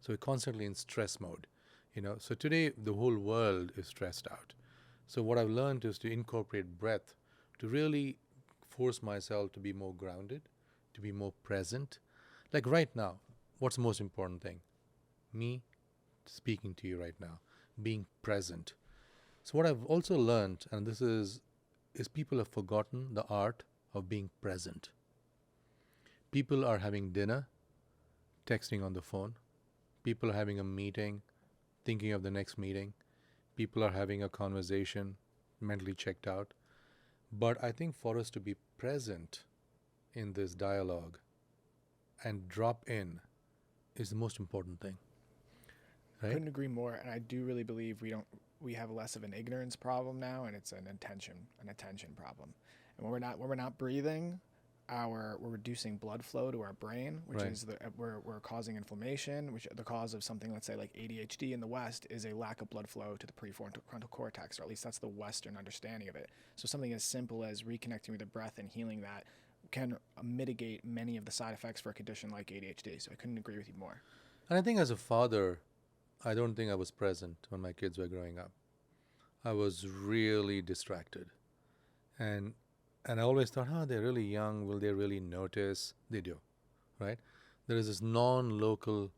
So we're constantly in stress mode, So today the whole world is stressed out. So what I've learned is to incorporate breath to really force myself to be more grounded, to be more present. Like right now, what's the most important thing? Me speaking to you right now, being present. So what I've also learned, and this is people have forgotten the art of being present. People are having dinner, texting on the phone. People are having a meeting, thinking of the next meeting. People are having a conversation, mentally checked out. But I think for us to be present in this dialogue and drop in is the most important thing. Right? Couldn't agree more. And I do really believe we have less of an ignorance problem now, and it's an attention problem. And when we're not breathing, we're reducing blood flow to our brain, which Right. is we're causing inflammation, which the cause of something, let's say like ADHD in the West, is a lack of blood flow to the prefrontal cortex, or at least that's the Western understanding of it. So something as simple as reconnecting with the breath and healing that can mitigate many of the side effects for a condition like ADHD. So I couldn't agree with you more. And I think as a father, I don't think I was present when my kids were growing up. I was really distracted. And I always thought, they're really young. Will they really notice? They do, right? There is this non-local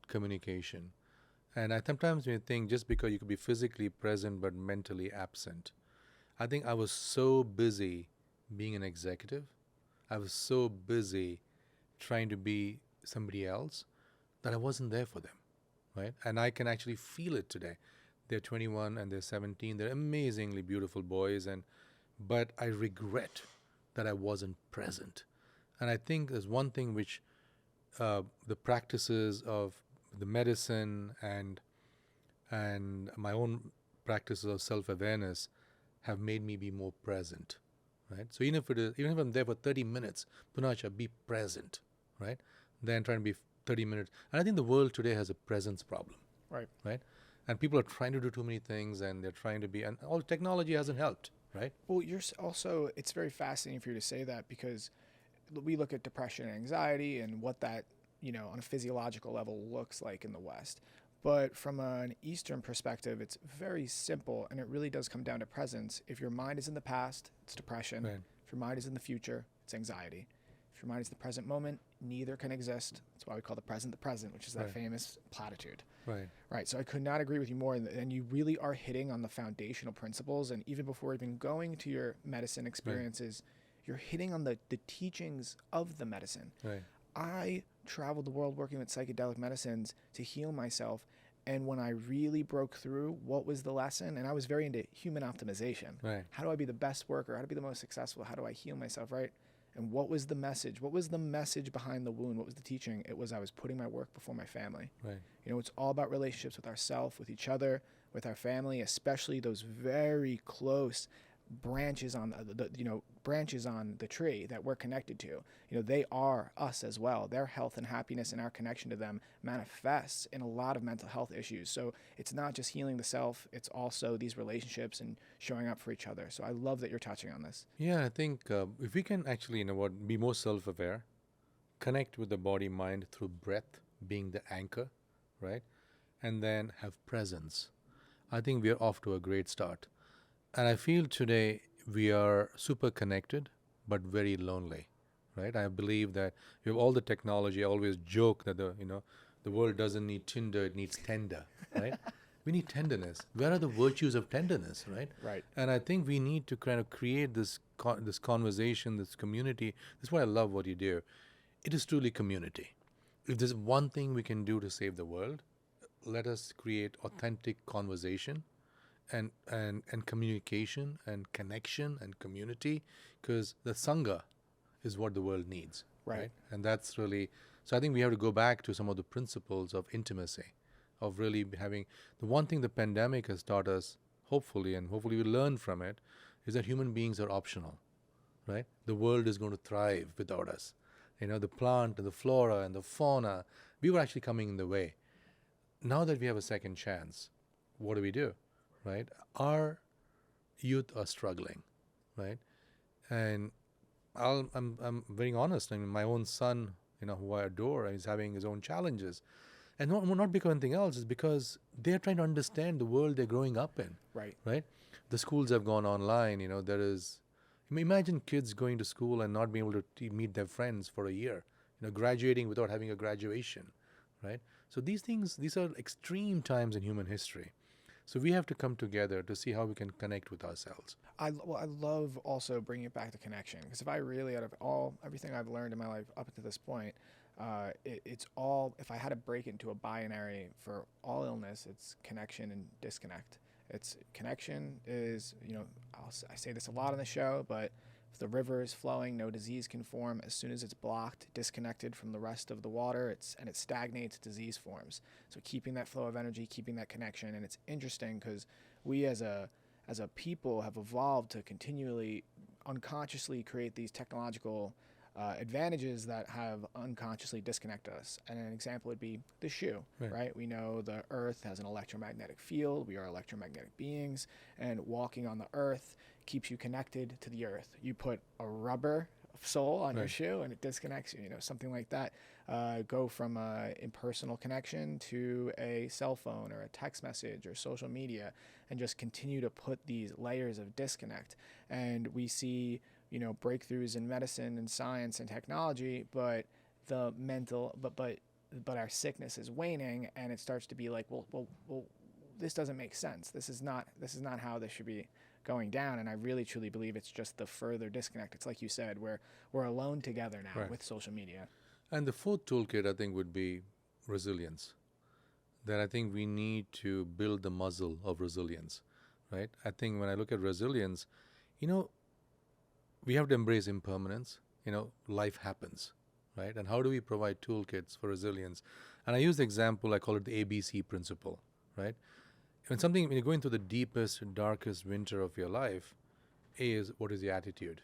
communication. And I sometimes may think just because you could be physically present but mentally absent. I think I was so busy being an executive. I was so busy trying to be somebody else that I wasn't there for them, right? And I can actually feel it today. They're 21 and they're 17. They're amazingly beautiful boys, but I regret that I wasn't present. And I think there's one thing which the practices of the medicine and my own practices of self-awareness have made me be more present, right? So even if I'm there for 30 minutes, Poonacha, be present, right? Then trying to be 30 minutes. And I think the world today has a presence problem, right? And people are trying to do too many things, and they're trying to be, and all technology hasn't helped, right? Well, it's very fascinating for you to say that, because we look at depression and anxiety and what that, on a physiological level looks like in the West. But from an Eastern perspective, it's very simple, and it really does come down to presence. If your mind is in the past, it's depression. Right. If your mind is in the future, it's anxiety. If your mind is in the present moment, neither can exist. That's why we call the present, which is that Right. famous platitude. Right. Right. So I could not agree with you more. And you really are hitting on the foundational principles. And even before even going to your medicine experiences, you're hitting on the teachings of the medicine. Right. I traveled the world working with psychedelic medicines to heal myself. And when I really broke through, what was the lesson? And I was very into human optimization. Right. How do I be the best worker? How to be the most successful? How do I heal myself, right? And what was the message? What was the message behind the wound? What was the teaching? It was I was putting my work before my family. Right. It's all about relationships with ourselves, with each other, with our family, especially those very close branches on branches on the tree that we're connected to. They are us as well. Their health and happiness and our connection to them manifests in a lot of mental health issues. So it's not just healing the self, it's also these relationships and showing up for each other. So I love that you're touching on this. Yeah, I think if we can actually, be more self-aware, connect with the body mind through breath being the anchor, right? And then have presence. I think we are off to a great start. And I feel today we are super connected, but very lonely, right? I believe that we have all the technology. I always joke that the world doesn't need Tinder, it needs tender, right? We need tenderness. Where are the virtues of tenderness, right? Right. And I think we need to kind of create this conversation, this community. This is why I love what you do. It is truly community. If there's one thing we can do to save the world, let us create authentic conversation and communication and connection and community, because the Sangha is what the world needs. Right. And that's really, so I think we have to go back to some of the principles of intimacy, of really having, the one thing the pandemic has taught us, hopefully we learn from it, is that human beings are optional, right? The world is going to thrive without us. The plant and the flora and the fauna, we were actually coming in the way. Now that we have a second chance, what do? Right? Our youth are struggling, right? And I'm very honest. I mean, my own son, who I adore, is having his own challenges. And not because of anything else, it's because they're trying to understand the world they're growing up in, Right. right? The schools have gone online, imagine kids going to school and not being able to meet their friends for a year, graduating without having a graduation, right? So these are extreme times in human history. So we have to come together to see how we can connect with ourselves. I love also bringing it back to connection, because if I really, out of everything I've learned in my life up to this point, it's all, if I had to break it into a binary for all illness, it's connection and disconnect. It's connection is, I say this a lot on the show, but if the river is flowing, no disease can form. As soon as it's blocked, disconnected from the rest of the water, it stagnates, disease forms. So keeping that flow of energy, keeping that connection. And it's interesting because we as a people have evolved to continually unconsciously create these technological advantages that have unconsciously disconnected us. And an example would be the shoe, right? We know the earth has an electromagnetic field. We are electromagnetic beings, and walking on the earth keeps you connected to the earth. You put a rubber sole on your shoe and it disconnects you, something like that. Go from a impersonal connection to a cell phone or a text message or social media, and just continue to put these layers of disconnect. And we see, breakthroughs in medicine and science and technology, but the mental, but our sickness is waning, and it starts to be like, well, this doesn't make sense. This is not how this should be going down. And I really truly believe it's just the further disconnect. It's like you said, we're alone together now with social media. And the fourth toolkit, I think, would be resilience. That I think we need to build the muscle of resilience, right? I think when I look at resilience, we have to embrace impermanence. Life happens, right? And how do we provide toolkits for resilience? And I use the example, I call it the ABC principle, right? When you're going through the deepest, darkest winter of your life, A is, what is your attitude,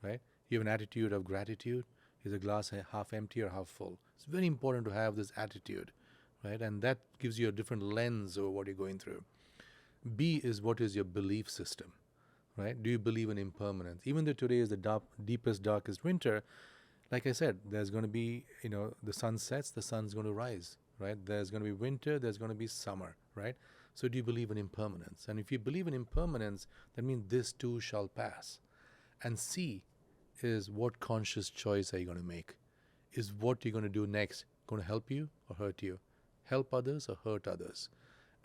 right? You have an attitude of gratitude. Is the glass half empty or half full? It's very important to have this attitude, right? And that gives you a different lens over what you're going through. B is, what is your belief system, right? Do you believe in impermanence? Even though today is the deepest, darkest winter, like I said, there's going to be, the sun sets, the sun's going to rise, right? There's going to be winter, there's going to be summer, right? So do you believe in impermanence? And if you believe in impermanence, that means this too shall pass. And C is, what conscious choice are you going to make? Is what you're going to do next going to help you or hurt you? Help others or hurt others?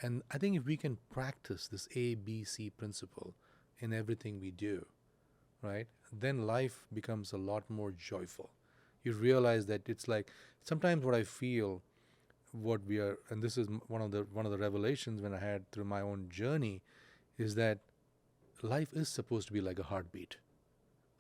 And I think if we can practice this ABC principle in everything we do, right, then life becomes a lot more joyful. You realize that it's like, sometimes what I feel, and this is one of the revelations when I had through my own journey, is that life is supposed to be like a heartbeat.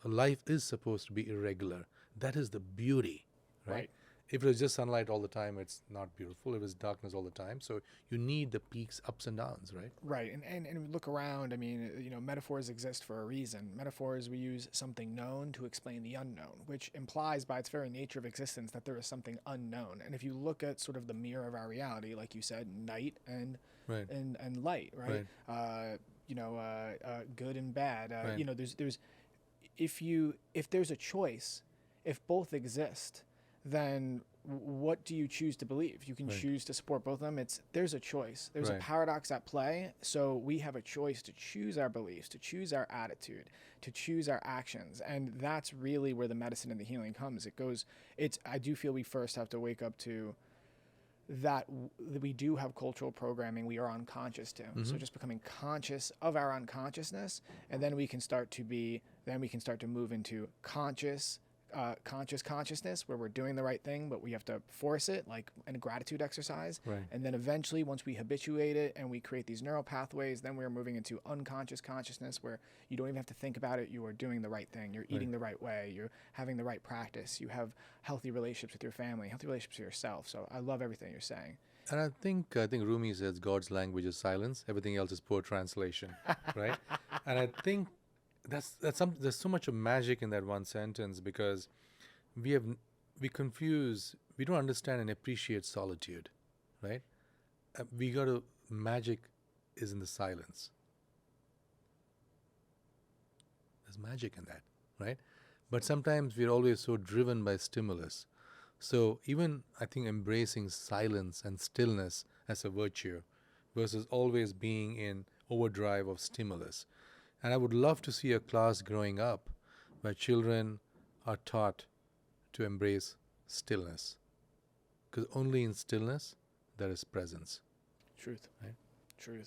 Life is supposed to be irregular. That is the beauty, right? If it was just sunlight all the time, it's not beautiful. If it's darkness all the time. So you need the peaks, ups and downs, right? Right. And look around. I mean, metaphors exist for a reason. Metaphors, we use something known to explain the unknown, which implies by its very nature of existence that there is something unknown. And if you look at sort of the mirror of our reality, like you said, night and light, right? Good and bad. There's if there's a choice, if both exist, then what do you choose to believe? You can choose to support both of them. There's a choice. There's a paradox at play. So we have a choice to choose our beliefs, to choose our attitude, to choose our actions. And that's really where the medicine and the healing comes. I do feel we first have to wake up to that we do have cultural programming we are unconscious to. So just becoming conscious of our unconsciousness, and then we can start to move into conscious consciousness, where we're doing the right thing, but we have to force it, like in a gratitude exercise. And then eventually, once we habituate it and we create these neural pathways, then we're moving into unconscious consciousness, where you don't even have to think about it. You are doing the right thing. You're eating the right way. You're having the right practice. You have healthy relationships with your family, healthy relationships with yourself. So I love everything you're saying. And I think Rumi says God's language is silence. Everything else is poor translation, right? And I think there's so much of magic in that one sentence, because we don't understand and appreciate solitude, right? Magic is in the silence. There's magic in that, right? But sometimes we're always so driven by stimulus. So even I think embracing silence and stillness as a virtue versus always being in overdrive of stimulus. And I would love to see a class growing up where children are taught to embrace stillness. Because only in stillness there is presence. Truth. Right? Truth.